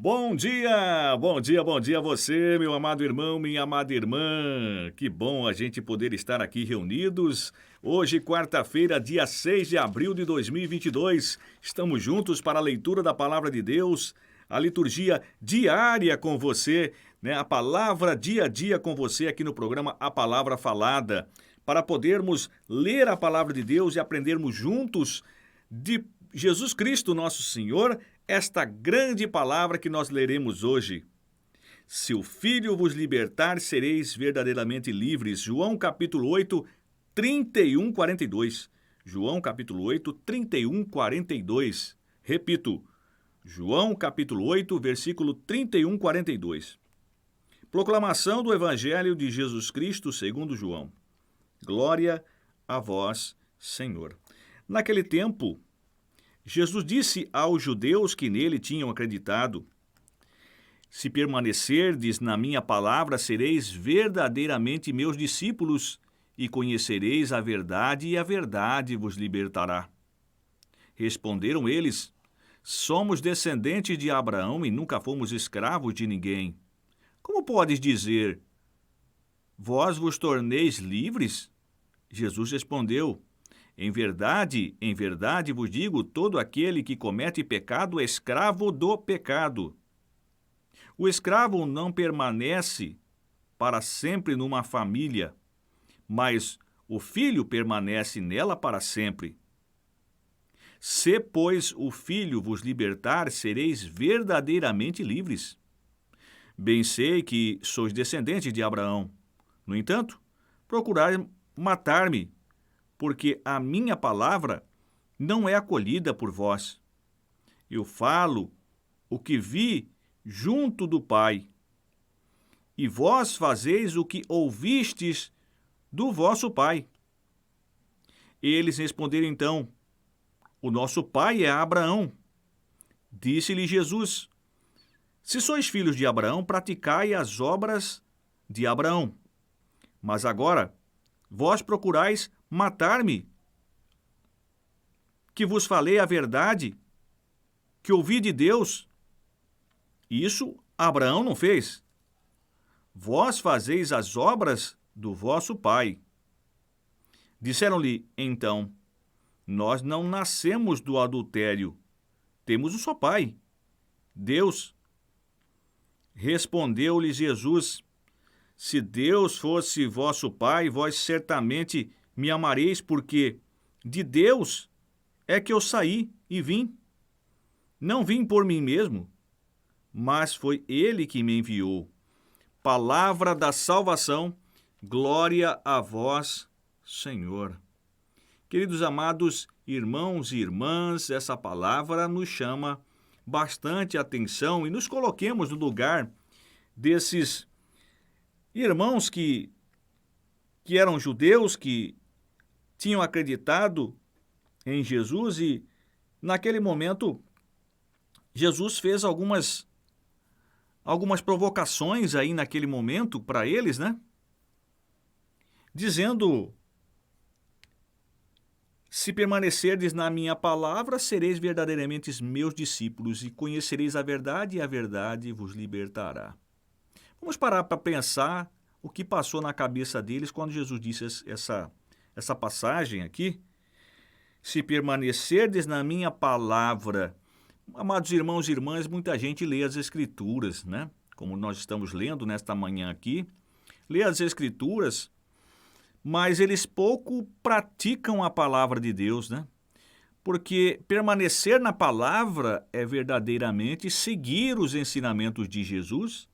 Bom dia, bom dia, bom dia a você, meu amado irmão, minha amada irmã. Que bom a gente poder estar aqui reunidos. Hoje, quarta-feira, dia 6 de abril de 2022. Estamos juntos para a leitura da Palavra de Deus, a liturgia diária com você, né? A palavra dia a dia com você aqui no programa A Palavra Falada, para podermos ler a Palavra de Deus e aprendermos juntos de Jesus Cristo, nosso Senhor, esta grande palavra que nós leremos hoje. Se o Filho vos libertar, sereis verdadeiramente livres. João capítulo 8, 31, 42. João capítulo 8, 31, 42. Repito, João capítulo 8, versículo 31, 42. Proclamação do Evangelho de Jesus Cristo segundo João. Glória a vós, Senhor. Naquele tempo, Jesus disse aos judeus que nele tinham acreditado: Se permanecerdes na minha palavra, sereis verdadeiramente meus discípulos e conhecereis a verdade, e a verdade vos libertará. Responderam eles: Somos descendentes de Abraão e nunca fomos escravos de ninguém. Como podes dizer, vós vos torneis livres? Jesus respondeu: em verdade vos digo, todo aquele que comete pecado é escravo do pecado. O escravo não permanece para sempre numa família, mas o filho permanece nela para sempre. Se, pois, o Filho vos libertar, sereis verdadeiramente livres. Bem sei que sois descendentes de Abraão. No entanto, procurai matar-me, porque a minha palavra não é acolhida por vós. Eu falo o que vi junto do Pai, e vós fazeis o que ouvistes do vosso pai. Eles responderam então: O nosso pai é Abraão. Disse-lhe Jesus: Se sois filhos de Abraão, praticai as obras de Abraão. Mas agora, vós procurais matar-me, que vos falei a verdade, que ouvi de Deus. Isso Abraão não fez. Vós fazeis as obras do vosso pai. Disseram-lhe, então: Nós não nascemos do adultério. Temos um só pai, Deus. Respondeu-lhe Jesus: Se Deus fosse vosso pai, vós certamente me amareis, porque de Deus é que eu saí e vim. Não vim por mim mesmo, mas foi Ele que me enviou. Palavra da salvação, glória a vós, Senhor. Queridos amados irmãos e irmãs, essa palavra nos chama bastante atenção e nos coloquemos no lugar desses irmãos que eram judeus, que tinham acreditado em Jesus, e naquele momento Jesus fez algumas provocações aí naquele momento para eles, né? Dizendo: Se permanecerdes na minha palavra, sereis verdadeiramente meus discípulos e conhecereis a verdade, e a verdade vos libertará. Vamos parar para pensar o que passou na cabeça deles quando Jesus disse essa passagem aqui. Se permanecerdes na minha palavra. Amados irmãos e irmãs, muita gente lê as Escrituras, né? Como nós estamos lendo nesta manhã aqui. Lê as Escrituras, mas eles pouco praticam a palavra de Deus, né? Porque permanecer na palavra é verdadeiramente seguir os ensinamentos de Jesus,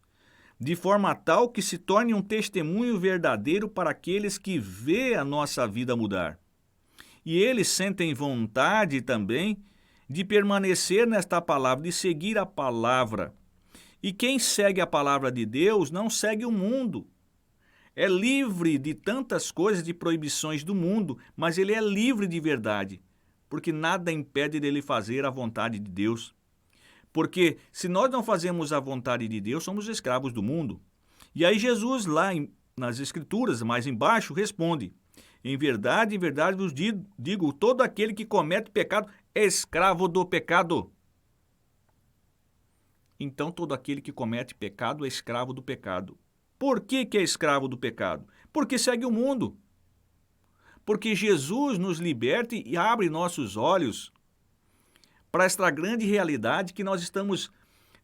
de forma tal que se torne um testemunho verdadeiro para aqueles que vê a nossa vida mudar. E eles sentem vontade também de permanecer nesta palavra, de seguir a palavra. E quem segue a palavra de Deus não segue o mundo. É livre de tantas coisas, de proibições do mundo, mas ele é livre de verdade, porque nada impede dele fazer a vontade de Deus. Porque se nós não fazemos a vontade de Deus, somos escravos do mundo. E aí Jesus, lá nas Escrituras, mais embaixo, responde: em verdade vos digo, todo aquele que comete pecado é escravo do pecado. então todo aquele que comete pecado é escravo do pecado. Por que é escravo do pecado? Porque segue o mundo. Porque Jesus nos liberta e abre nossos olhos para esta grande realidade que nós estamos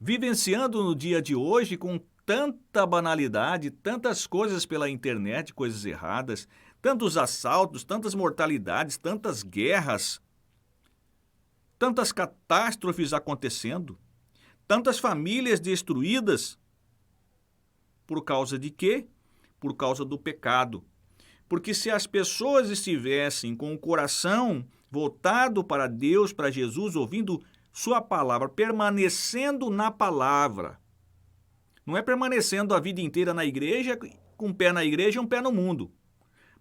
vivenciando no dia de hoje com tanta banalidade, tantas coisas pela internet, coisas erradas, tantos assaltos, tantas mortalidades, tantas guerras, tantas catástrofes acontecendo, tantas famílias destruídas. Por causa de quê? Por causa do pecado. Porque se as pessoas estivessem com o coração voltado para Deus, para Jesus, ouvindo sua palavra, permanecendo na palavra, não é permanecendo a vida inteira na igreja, com um pé na igreja e um pé no mundo.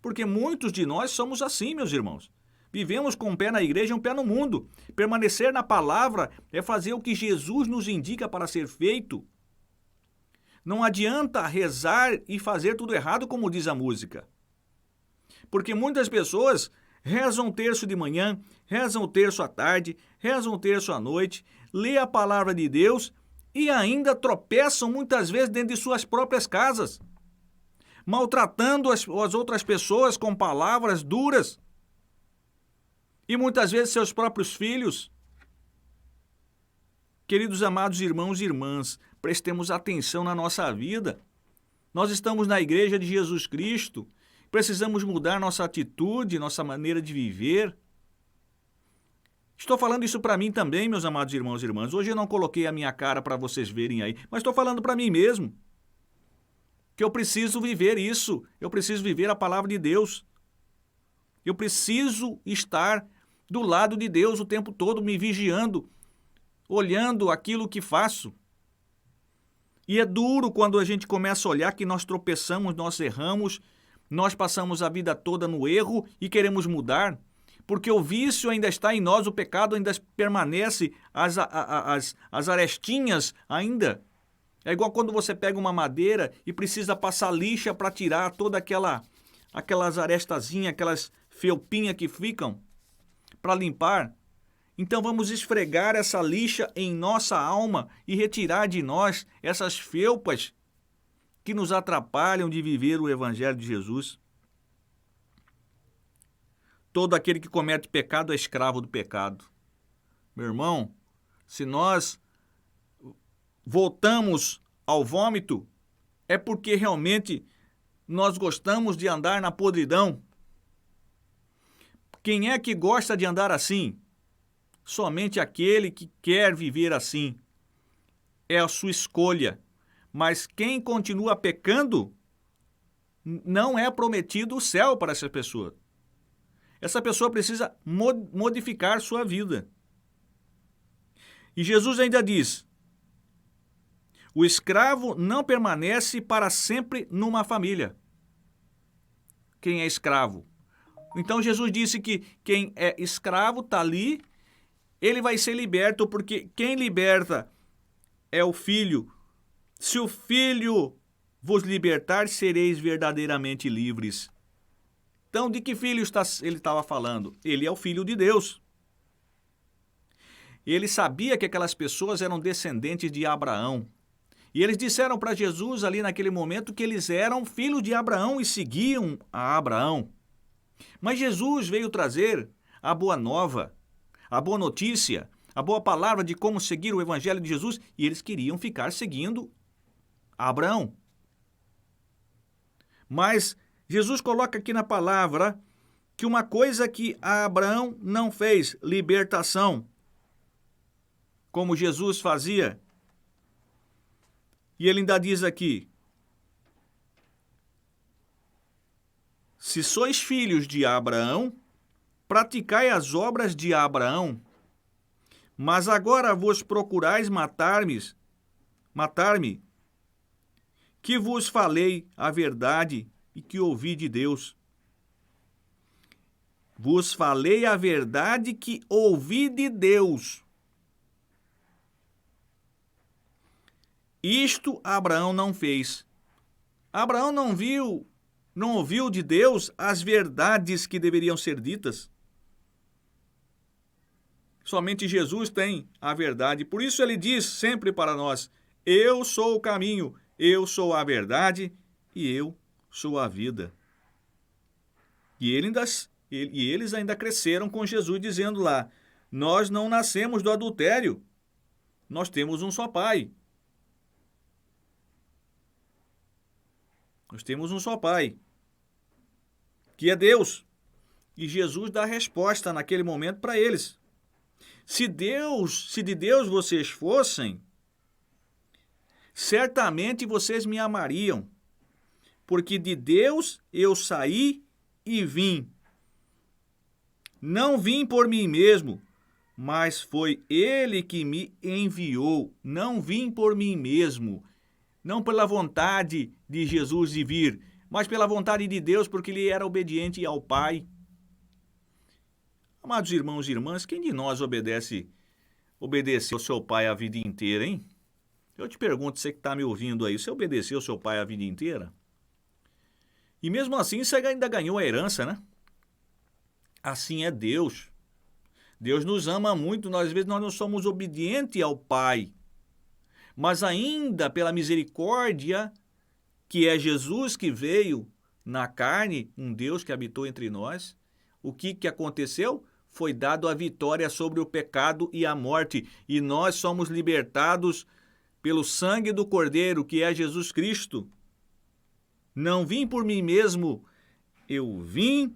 Porque muitos de nós somos assim, meus irmãos. Vivemos com um pé na igreja e um pé no mundo. Permanecer na palavra é fazer o que Jesus nos indica para ser feito. Não adianta rezar e fazer tudo errado, como diz a música. Porque muitas pessoas rezam um terço de manhã, rezam um terço à tarde, rezam um terço à noite, lê a palavra de Deus e ainda tropeçam muitas vezes dentro de suas próprias casas, maltratando as outras pessoas com palavras duras e muitas vezes seus próprios filhos. Queridos amados irmãos e irmãs, prestemos atenção na nossa vida. Nós estamos na igreja de Jesus Cristo, precisamos mudar nossa atitude, nossa maneira de viver. Estou falando isso para mim também, meus amados irmãos e irmãs. Hoje eu não coloquei a minha cara para vocês verem aí, mas estou falando para mim mesmo. Que eu preciso viver isso, eu preciso viver a palavra de Deus. Eu preciso estar do lado de Deus o tempo todo, me vigiando, olhando aquilo que faço. E é duro quando a gente começa a olhar que nós tropeçamos, nós erramos, nós passamos a vida toda no erro e queremos mudar, porque o vício ainda está em nós, o pecado ainda permanece, as arestinhas ainda. É igual quando você pega uma madeira e precisa passar lixa para tirar toda aquelas arestazinhas, aquelas felpinhas que ficam para limpar. Então vamos esfregar essa lixa em nossa alma e retirar de nós essas felpas que nos atrapalham de viver o Evangelho de Jesus. Todo aquele que comete pecado é escravo do pecado. Meu irmão, se nós voltamos ao vômito, é porque realmente nós gostamos de andar na podridão. Quem é que gosta de andar assim? Somente aquele que quer viver assim. É a sua escolha. Mas quem continua pecando, não é prometido o céu para essa pessoa. Essa pessoa precisa modificar sua vida. E Jesus ainda diz: o escravo não permanece para sempre numa família. Quem é escravo? Então Jesus disse que quem é escravo está ali, ele vai ser liberto, porque quem liberta é o Filho. Se o Filho vos libertar, sereis verdadeiramente livres. Então, de que filho ele estava falando? Ele é o Filho de Deus. Ele sabia que aquelas pessoas eram descendentes de Abraão. E eles disseram para Jesus ali naquele momento que eles eram filhos de Abraão e seguiam a Abraão. Mas Jesus veio trazer a boa nova, a boa notícia, a boa palavra de como seguir o Evangelho de Jesus, e eles queriam ficar seguindo Abraão. Mas Jesus coloca aqui na palavra que uma coisa que Abraão não fez, libertação, como Jesus fazia. E ele ainda diz aqui: se sois filhos de Abraão, praticai as obras de Abraão. Mas agora vos procurais matar-me, que vos falei a verdade e que ouvi de Deus. Vos falei a verdade que ouvi de Deus. Isto Abraão não fez. Abraão não ouviu de Deus as verdades que deveriam ser ditas. Somente Jesus tem a verdade. Por isso ele diz sempre para nós: eu sou o caminho, eu sou a verdade e eu sou a vida. E eles ainda cresceram com Jesus dizendo lá: nós não nascemos do adultério, nós temos um só Pai. Nós temos um só Pai, que é Deus. E Jesus dá a resposta naquele momento para eles. Se de Deus vocês fossem, certamente vocês me amariam, porque de Deus eu saí e vim. Não vim por mim mesmo, mas foi Ele que me enviou. Não vim por mim mesmo, não pela vontade de Jesus de vir, mas pela vontade de Deus, porque Ele era obediente ao Pai. Amados irmãos e irmãs, quem de nós obedeceu ao seu pai a vida inteira, hein? Eu te pergunto, você que está me ouvindo aí, você obedeceu ao seu pai a vida inteira? E mesmo assim, você ainda ganhou a herança, né? Assim é Deus. Deus nos ama muito, às vezes nós não somos obedientes ao Pai. Mas ainda pela misericórdia, que é Jesus que veio na carne, um Deus que habitou entre nós, o que aconteceu? Foi dado a vitória sobre o pecado e a morte, e nós somos libertados pelo sangue do Cordeiro, que é Jesus Cristo. Não vim por mim mesmo, eu vim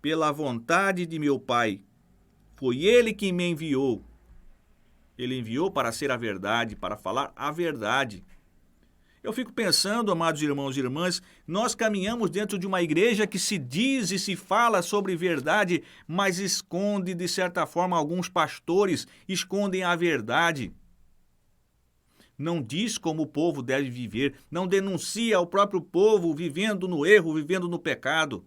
pela vontade de meu Pai. Foi Ele que me enviou. Ele enviou para ser a verdade, para falar a verdade. Eu fico pensando, amados irmãos e irmãs, nós caminhamos dentro de uma igreja que se diz e se fala sobre verdade, mas esconde, de certa forma, alguns pastores escondem a verdade. Não diz como o povo deve viver, não denuncia o próprio povo vivendo no erro, vivendo no pecado.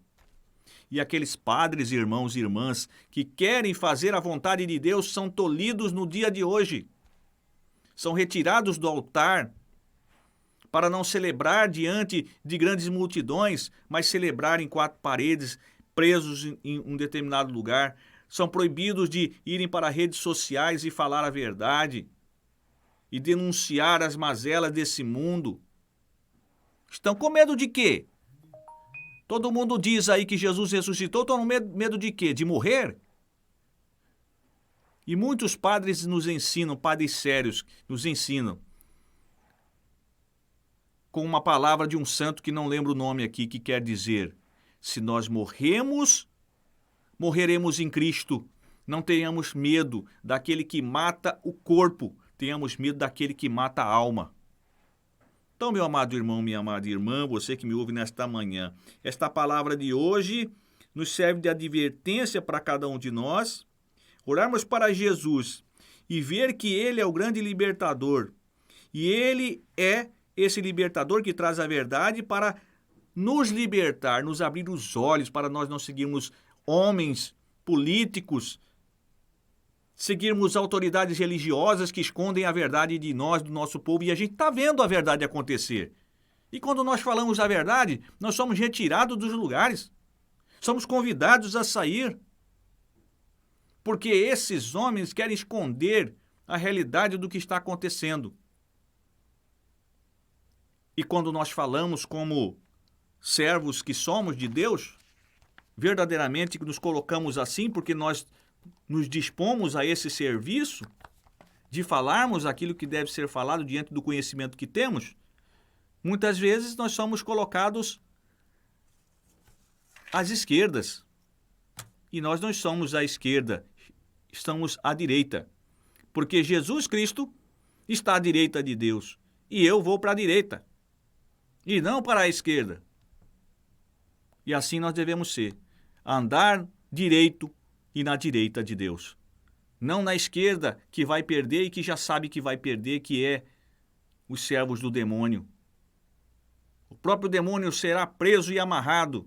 E aqueles padres, irmãos e irmãs, que querem fazer a vontade de Deus são tolhidos no dia de hoje. São retirados do altar para não celebrar diante de grandes multidões, mas celebrar em quatro paredes, presos em um determinado lugar. São proibidos de irem para redes sociais e falar a verdade e denunciar as mazelas desse mundo. Estão com medo de quê? Todo mundo diz aí que Jesus ressuscitou, estão com medo de quê? De morrer? E muitos padres nos ensinam, padres sérios, nos ensinam, com uma palavra de um santo que não lembro o nome aqui, que quer dizer: se nós morremos, morreremos em Cristo. Não tenhamos medo daquele que mata o corpo, tenhamos medo daquele que mata a alma. Então, meu amado irmão, minha amada irmã, você que me ouve nesta manhã, esta palavra de hoje nos serve de advertência para cada um de nós, olharmos para Jesus e ver que Ele é o grande libertador. E Ele é esse libertador que traz a verdade para nos libertar, nos abrir os olhos, para nós não seguirmos homens políticos, seguirmos autoridades religiosas que escondem a verdade de nós, do nosso povo, e a gente está vendo a verdade acontecer. E quando nós falamos a verdade, nós somos retirados dos lugares, somos convidados a sair, porque esses homens querem esconder a realidade do que está acontecendo. E quando nós falamos como servos que somos de Deus, verdadeiramente nos colocamos assim porque nós nos dispomos a esse serviço de falarmos aquilo que deve ser falado diante do conhecimento que temos, muitas vezes nós somos colocados às esquerdas. E nós não somos à esquerda, estamos à direita. Porque Jesus Cristo está à direita de Deus e eu vou para a direita e não para a esquerda. E assim nós devemos ser, andar direito e na direita de Deus. Não na esquerda, que vai perder e que já sabe que vai perder, que é os servos do demônio. O próprio demônio será preso e amarrado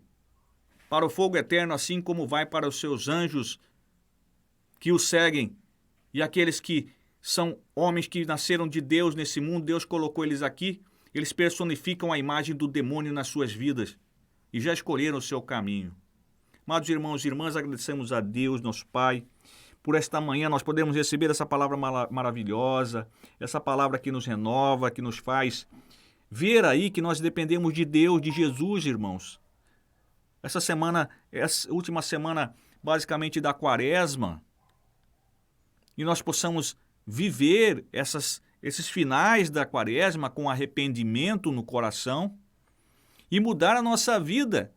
para o fogo eterno, assim como vai para os seus anjos que o seguem. E aqueles que são homens que nasceram de Deus nesse mundo, Deus colocou eles aqui, eles personificam a imagem do demônio nas suas vidas e já escolheram o seu caminho. Amados irmãos e irmãs, agradecemos a Deus, nosso Pai, por esta manhã nós podemos receber essa palavra maravilhosa, essa palavra que nos renova, que nos faz ver aí que nós dependemos de Deus, de Jesus, irmãos. Essa última semana, basicamente da Quaresma, e nós possamos viver esses finais da Quaresma com arrependimento no coração e mudar a nossa vida,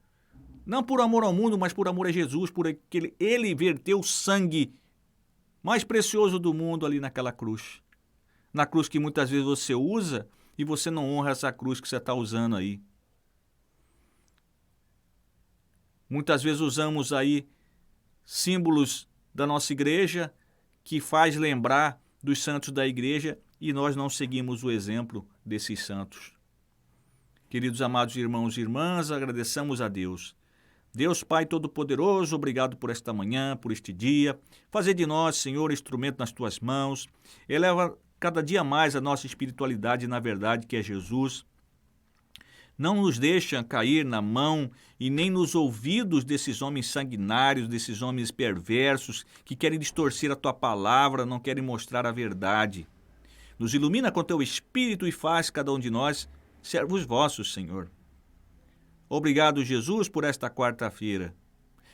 não por amor ao mundo, mas por amor a Jesus, por ele verteu o sangue mais precioso do mundo ali naquela cruz. Na cruz que muitas vezes você usa e você não honra essa cruz que você está usando aí. Muitas vezes usamos aí símbolos da nossa igreja que faz lembrar dos santos da igreja e nós não seguimos o exemplo desses santos. Queridos amados irmãos e irmãs, agradeçamos a Deus. Deus Pai Todo-Poderoso, obrigado por esta manhã, por este dia. Fazer de nós, Senhor, instrumento nas Tuas mãos. Eleva cada dia mais a nossa espiritualidade na verdade que é Jesus. Não nos deixa cair na mão e nem nos ouvidos desses homens sanguinários, desses homens perversos que querem distorcer a Tua palavra, não querem mostrar a verdade. Nos ilumina com Teu Espírito e faz cada um de nós servos vossos, Senhor. Obrigado, Jesus, por esta quarta-feira.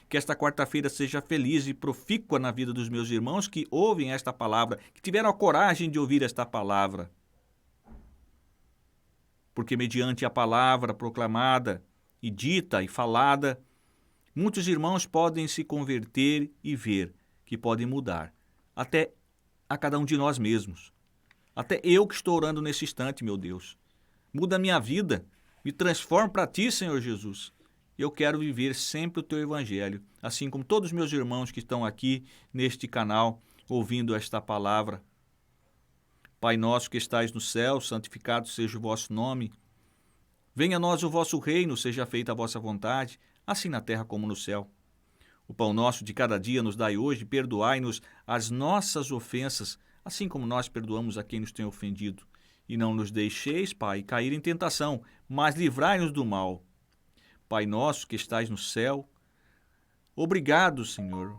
Que esta quarta-feira seja feliz e profícua na vida dos meus irmãos que ouvem esta palavra, que tiveram a coragem de ouvir esta palavra. Porque mediante a palavra proclamada e dita e falada, muitos irmãos podem se converter e ver que podem mudar, até a cada um de nós mesmos. Até eu que estou orando nesse instante, meu Deus. Muda a minha vida, me transforma para Ti, Senhor Jesus. Eu quero viver sempre o Teu Evangelho, assim como todos os meus irmãos que estão aqui neste canal, ouvindo esta palavra. Pai nosso que estais no céu, santificado seja o vosso nome. Venha a nós o vosso reino, seja feita a vossa vontade, assim na terra como no céu. O pão nosso de cada dia nos dai hoje, perdoai-nos as nossas ofensas, assim como nós perdoamos a quem nos tem ofendido. E não nos deixeis, Pai, cair em tentação, mas livrai-nos do mal. Pai nosso que estais no céu, obrigado, Senhor.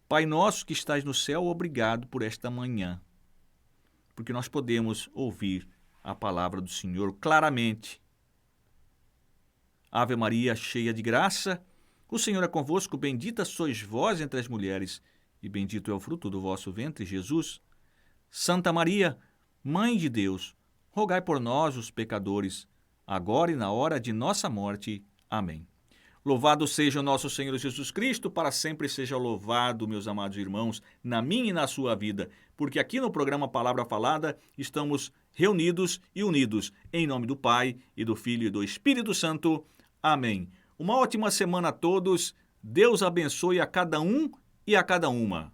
Pai nosso que estais no céu, obrigado por esta manhã, porque nós podemos ouvir a palavra do Senhor claramente. Ave Maria, cheia de graça, o Senhor é convosco, bendita sois vós entre as mulheres, e bendito é o fruto do vosso ventre, Jesus. Santa Maria, Mãe de Deus, rogai por nós, os pecadores, agora e na hora de nossa morte. Amém. Louvado seja o nosso Senhor Jesus Cristo, para sempre seja louvado, meus amados irmãos, na minha e na sua vida, porque aqui no programa Palavra Falada estamos reunidos e unidos, em nome do Pai, e do Filho e do Espírito Santo. Amém. Uma ótima semana a todos, Deus abençoe a cada um e a cada uma.